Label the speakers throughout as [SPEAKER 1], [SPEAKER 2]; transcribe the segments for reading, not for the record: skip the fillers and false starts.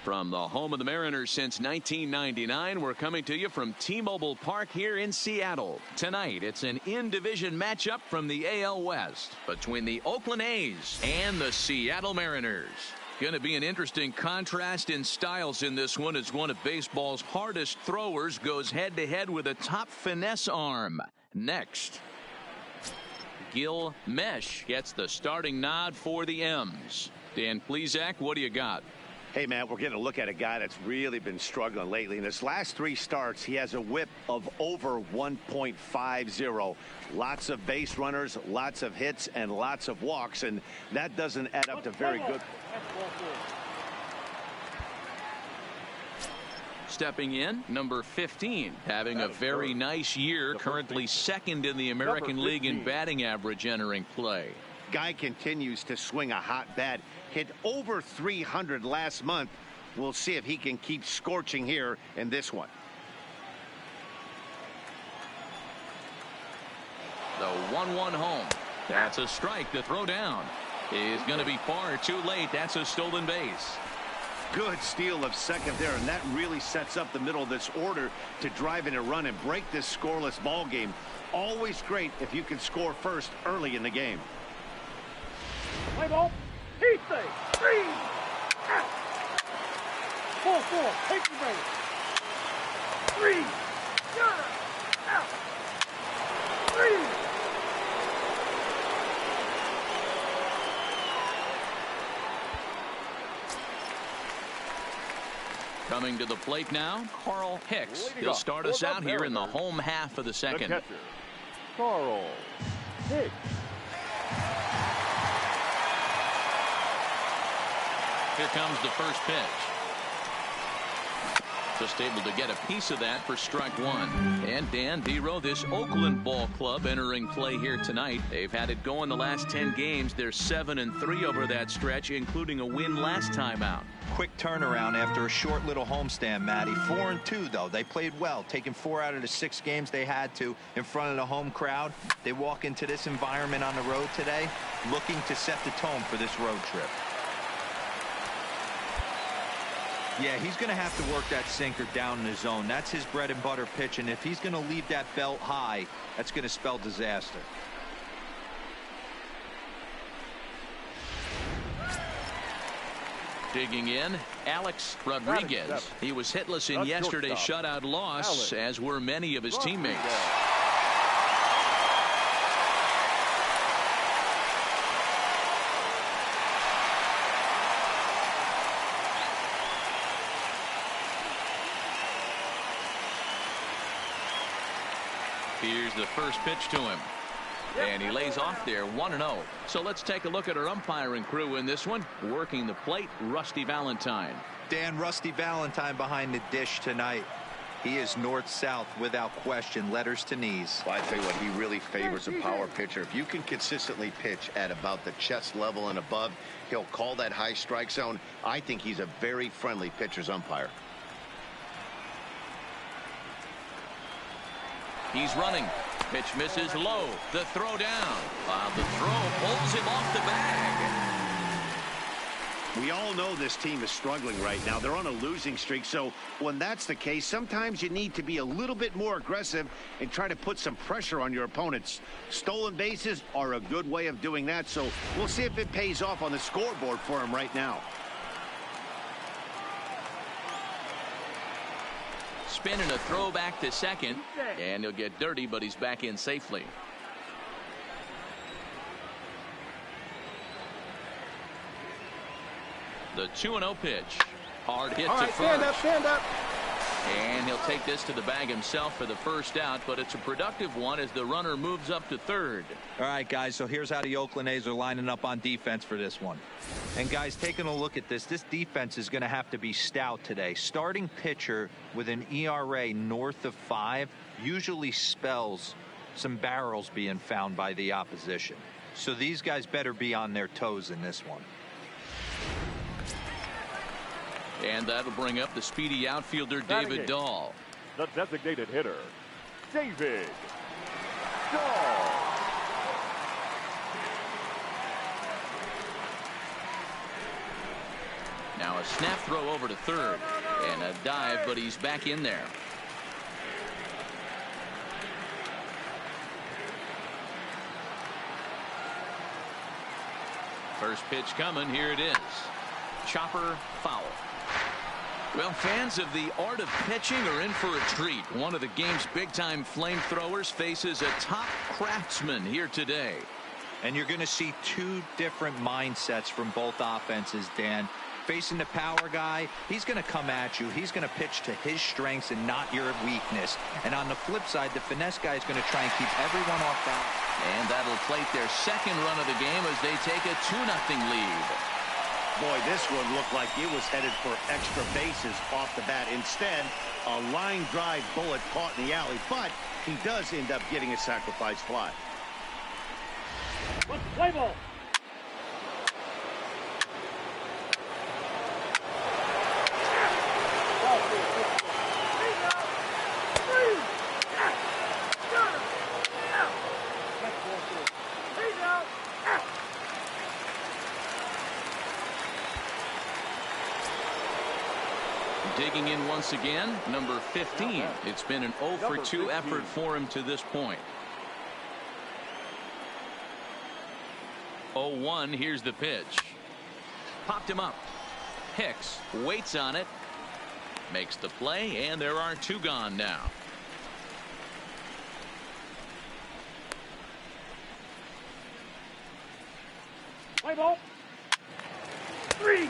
[SPEAKER 1] From the home of the Mariners since 1999, we're coming to you from T-Mobile Park here in Seattle. Tonight, it's an in-division matchup from the AL West between the Oakland A's and the Seattle Mariners. Going to be an interesting contrast in styles in this one as one of baseball's hardest throwers goes head-to-head with a top finesse arm. Next, Gil Mesh gets the starting nod for the M's. Dan Plesac, what do you got?
[SPEAKER 2] Hey, man, we're getting a look at a guy that's really been struggling lately. In his last 3 starts, he has a whip of over 1.50. Lots of base runners, lots of hits, and lots of walks, and that doesn't add up to very good.
[SPEAKER 1] Stepping in, number 15, having a very nice year, currently second in the American League in batting average entering play.
[SPEAKER 2] Guy continues to swing a hot bat. Hit over 300 last month. We'll see if he can keep scorching here in this one.
[SPEAKER 1] The 1-1 home. That's a strike to throw down. Is going to be far too late. That's a stolen base.
[SPEAKER 2] Good steal of second there, and that really sets up the middle of this order to drive in a run and break this scoreless ball game. Always great if you can score first early in the game.
[SPEAKER 3] Play ball. He stays. 3 out. 4-4. Take the base. 3 out. 3.
[SPEAKER 1] Coming to the plate now, Carl Hicks. He'll start us out here in the home half of the second.
[SPEAKER 3] The catcher, Carl Hicks.
[SPEAKER 1] Here comes the first pitch. Just able to get a piece of that for strike 1. And Dan Dero, this Oakland ball club entering play here tonight. They've had it going the last 10 games. They're 7-3 over that stretch, including a win last time out.
[SPEAKER 4] Quick turnaround after a short little homestand, Matty. 4-2, though. They played well, taking 4 out of the 6 games they had to in front of the home crowd. They walk into this environment on the road today looking to set the tone for this road trip. Yeah, he's going to have to work that sinker down in the zone. That's his bread and butter pitch, and if he's going to leave that belt high, that's going to spell disaster.
[SPEAKER 1] Digging in, Alex Rodriguez. He was hitless in yesterday's shutout loss, as were many of his teammates. Here's the first pitch to him. And he lays off there 1-0. So let's take a look at our umpiring crew in this one. Working the plate, Rusty Valentine.
[SPEAKER 4] Dan, Rusty Valentine behind the dish tonight. He is north-south without question, letters to knees.
[SPEAKER 2] Well, I tell you what, he really favors a power pitcher. If you can consistently pitch at about the chest level and above, he'll call that high strike zone. I think he's a very friendly pitcher's umpire.
[SPEAKER 1] He's running. Pitch misses low. The throw down. The throw pulls him off the bag.
[SPEAKER 2] We all know this team is struggling right now. They're on a losing streak. So when that's the case, sometimes you need to be a little bit more aggressive and try to put some pressure on your opponents. Stolen bases are a good way of doing that. So we'll see if it pays off on the scoreboard for him right now.
[SPEAKER 1] Spinning a throw back to second, and he'll get dirty, but he's back in safely. The 2-0 pitch. Hard hit to first.
[SPEAKER 3] Stand up.
[SPEAKER 1] And he'll take this to the bag himself for the first out, but it's a productive one as the runner moves up to third.
[SPEAKER 4] All right, guys, so here's how the Oakland A's are lining up on defense for this one. And, guys, taking a look at this defense is going to have to be stout today. Starting pitcher with an ERA north of 5 usually spells some barrels being found by the opposition. So these guys better be on their toes in this one.
[SPEAKER 1] And that'll bring up the speedy outfielder David Dahl.
[SPEAKER 3] The designated hitter, David Dahl.
[SPEAKER 1] Now a snap throw over to third and a dive, but he's back in there. First pitch coming. Here it is. Chopper foul. Well, fans of the art of pitching are in for a treat. One of the game's big-time flamethrowers faces a top craftsman here today.
[SPEAKER 4] And you're going to see two different mindsets from both offenses, Dan. Facing the power guy, he's going to come at you. He's going to pitch to his strengths and not your weakness. And on the flip side, the finesse guy is going to try and keep everyone off balance.
[SPEAKER 1] And that'll plate their second run of the game as they take a 2-0 lead.
[SPEAKER 2] Boy, this one looked like it was headed for extra bases off the bat. Instead, a line drive bullet caught in the alley, but he does end up getting a sacrifice fly.
[SPEAKER 3] Play ball.
[SPEAKER 1] Digging in once again, number 15. It's been an 0 for 2 effort for him to this point. 0-1. Here's the pitch. Popped him up. Hicks waits on it. Makes the play, and there are 2 gone now.
[SPEAKER 3] Play ball. 3.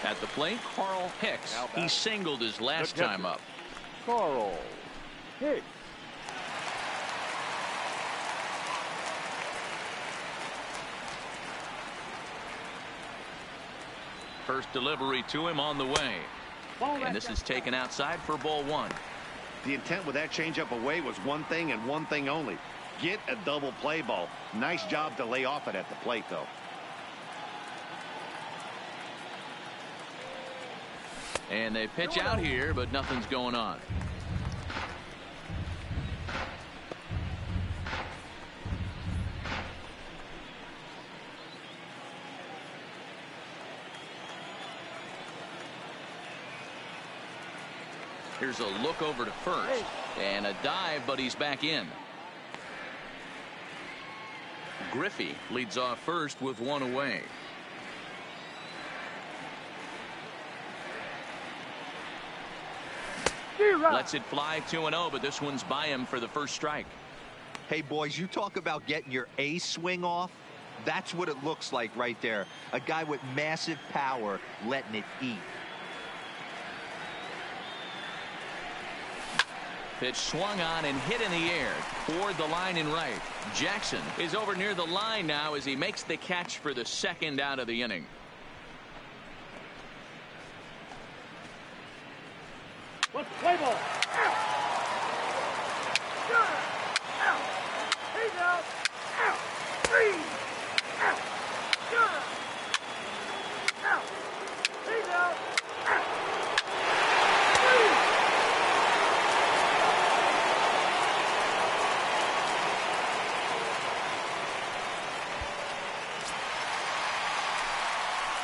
[SPEAKER 1] At the plate, Carl Hicks. He singled his last time up.
[SPEAKER 3] Carl Hicks.
[SPEAKER 1] First delivery to him on the way. And this is taken outside for ball 1.
[SPEAKER 2] The intent with that changeup away was one thing and one thing only. Get a double play ball. Nice job to lay off it at the plate, though.
[SPEAKER 1] And they pitch out here, but nothing's going on. Here's a look over to first. And a dive, but he's back in. Griffey leads off first with 1 away. Lets it fly 2-0, but this one's by him for the first strike.
[SPEAKER 4] Hey, boys, you talk about getting your A swing off. That's what it looks like right there. A guy with massive power letting it eat.
[SPEAKER 1] Pitch swung on and hit in the air toward the line and right. Jackson is over near the line now as he makes the catch for the second out of the inning.
[SPEAKER 3] Play ball. He's out. 3. He's out.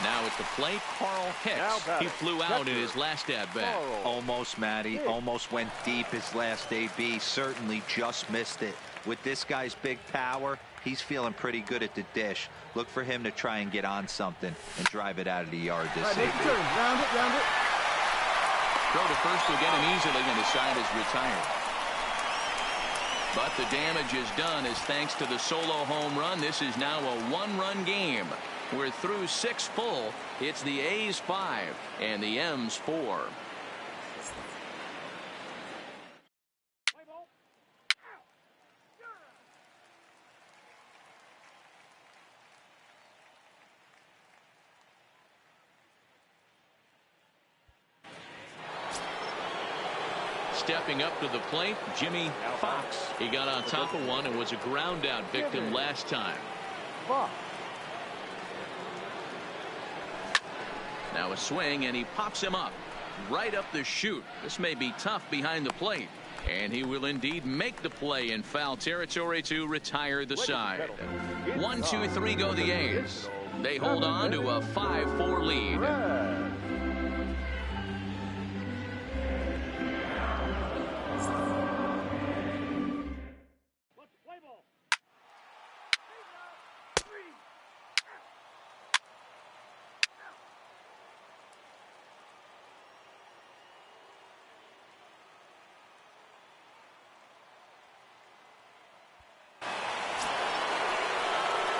[SPEAKER 1] Now at the plate, Carl Hicks. He flew out in his last at-bat.
[SPEAKER 4] Almost, Matty. Almost went deep his last AB. Certainly just missed it. With this guy's big power, he's feeling pretty good at the dish. Look for him to try and get on something and drive it out of the yard this AB.
[SPEAKER 3] Round it, round it.
[SPEAKER 1] Throw to first will get him easily, and his side is retired. But the damage is done as thanks to the solo home run. This is now a 1-run game. We're through 6 full. It's the A's 5 and the M's 4. Stepping up to the plate, Jimmy Fox. He got on top of one and was a ground out victim last time. Now a swing, and he pops him up right up the chute. This may be tough behind the plate. And he will indeed make the play in foul territory to retire the side. 1-2-3 go the A's. They hold on to a 5-4 lead.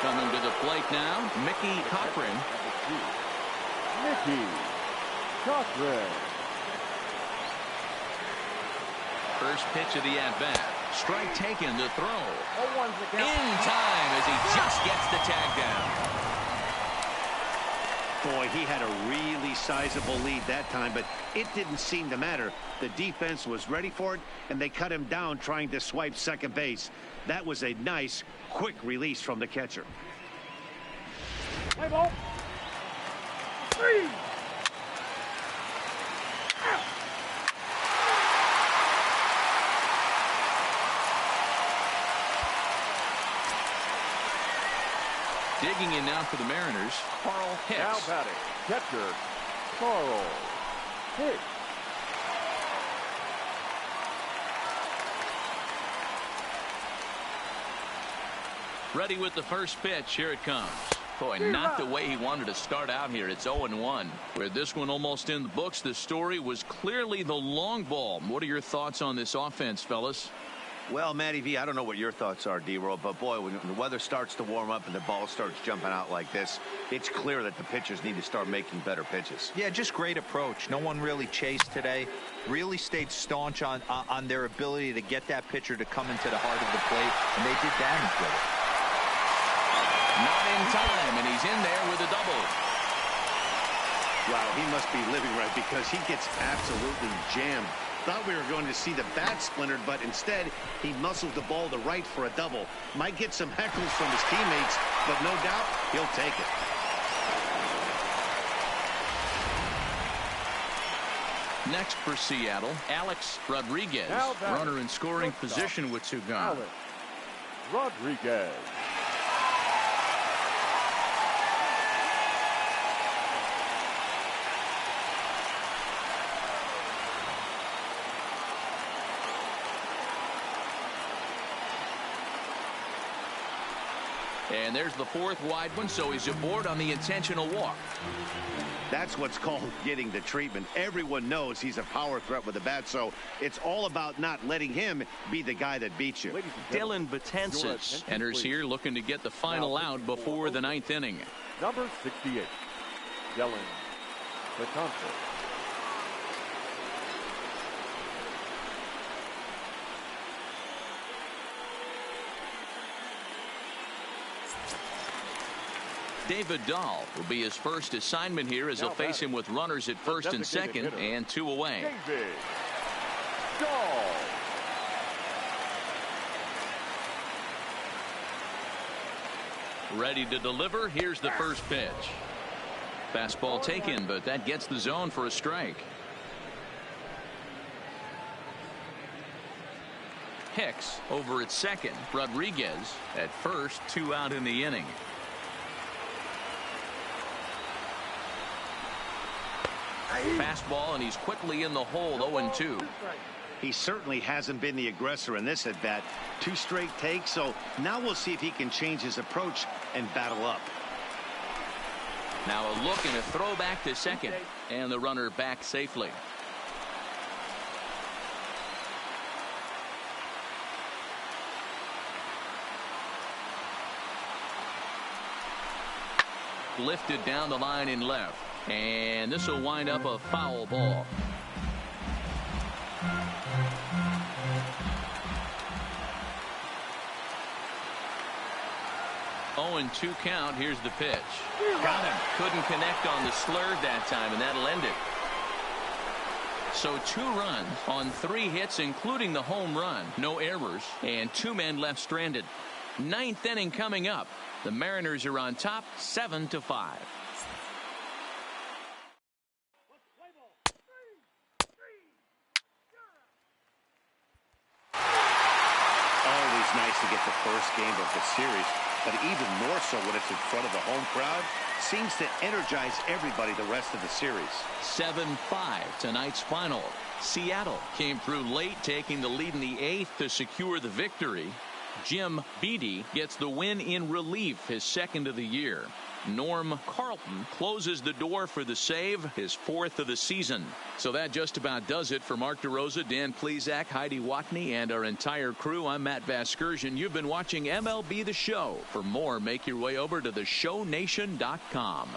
[SPEAKER 1] Coming to the plate now, Mickey Cochran.
[SPEAKER 3] Mickey Cochran.
[SPEAKER 1] First pitch of the at-bat. Strike taken to throw.
[SPEAKER 3] In
[SPEAKER 1] time as he just gets the tag down.
[SPEAKER 2] Boy, he had a really sizable lead that time, but it didn't seem to matter. The defense was ready for it, and they cut him down trying to swipe second base. That was a nice, quick release from the catcher.
[SPEAKER 3] Play ball. 3.
[SPEAKER 1] Digging in now for the Mariners, Carl Hicks.
[SPEAKER 3] Now batting, catcher Carl Hicks.
[SPEAKER 1] Ready with the first pitch. Here it comes. Boy, not the way he wanted to start out here. It's 0-1. With this one almost in the books, the story was clearly the long ball. What are your thoughts on this offense, fellas?
[SPEAKER 2] Well, Matty V, I don't know what your thoughts are, D-Roll, but boy, when the weather starts to warm up and the ball starts jumping out like this, it's clear that the pitchers need to start making better pitches.
[SPEAKER 4] Yeah, just great approach. No one really chased today. Really stayed staunch on their ability to get that pitcher to come into the heart of the plate, and they did damage with it.
[SPEAKER 1] Not in time, and he's in there with a double.
[SPEAKER 2] Wow, he must be living right because he gets absolutely jammed. Thought we were going to see the bat splintered, but instead he muscled the ball to right for a double. Might get some heckles from his teammates, but no doubt he'll take it.
[SPEAKER 1] Next for Seattle, Alex Rodriguez, runner in scoring position with two gone.
[SPEAKER 3] Alex Rodriguez.
[SPEAKER 1] And there's the fourth wide one, so he's aboard on the intentional walk.
[SPEAKER 2] That's what's called getting the treatment. Everyone knows he's a power threat with the bat, so it's all about not letting him be the guy that beats you.
[SPEAKER 1] Dylan Betances enters here looking to get the final out before the ninth inning.
[SPEAKER 3] Number 68, Dylan Betances.
[SPEAKER 1] David Dahl will be his first assignment here as he'll face him with runners at first and second and two away.
[SPEAKER 3] David Dahl.
[SPEAKER 1] Ready to deliver. Here's the first pitch. Fastball taken, but that gets the zone for a strike. Hicks over at second. Rodriguez at first. 2 out in the inning. Fastball, and he's quickly in the hole. 0-2.
[SPEAKER 2] He certainly hasn't been the aggressor in this at bat. 2 straight takes, so now we'll see if he can change his approach and battle up.
[SPEAKER 1] Now a look and a throw back to second, and the runner back safely. Lifted down the line in left. And this will wind up a foul ball. Oh, and 2 count. Here's the pitch. Got him. Couldn't connect on the slurve that time, and that'll end it. So 2 runs on 3 hits, including the home run. No errors, and 2 men left stranded. 9th inning coming up. The Mariners are on top, 7-5.
[SPEAKER 2] always nice to get the first game of the series, but even more so when it's in front of the home crowd. Seems to energize everybody the rest of the series.
[SPEAKER 1] 7-5 tonight's final. Seattle came through late, taking the lead in the 8th to secure the victory. Jim Beattie gets the win in relief, his second of the year. Norm Carlton closes the door for the save, his 4th of the season. So that just about does it for Mark DeRosa, Dan Plesac, Heidi Watney, and our entire crew. I'm Matt Vasgersian. You've been watching MLB The Show. For more, make your way over to theshownation.com.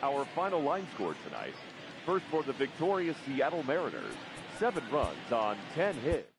[SPEAKER 3] Our final line score tonight. First for the victorious Seattle Mariners, 7 runs on 10 hits.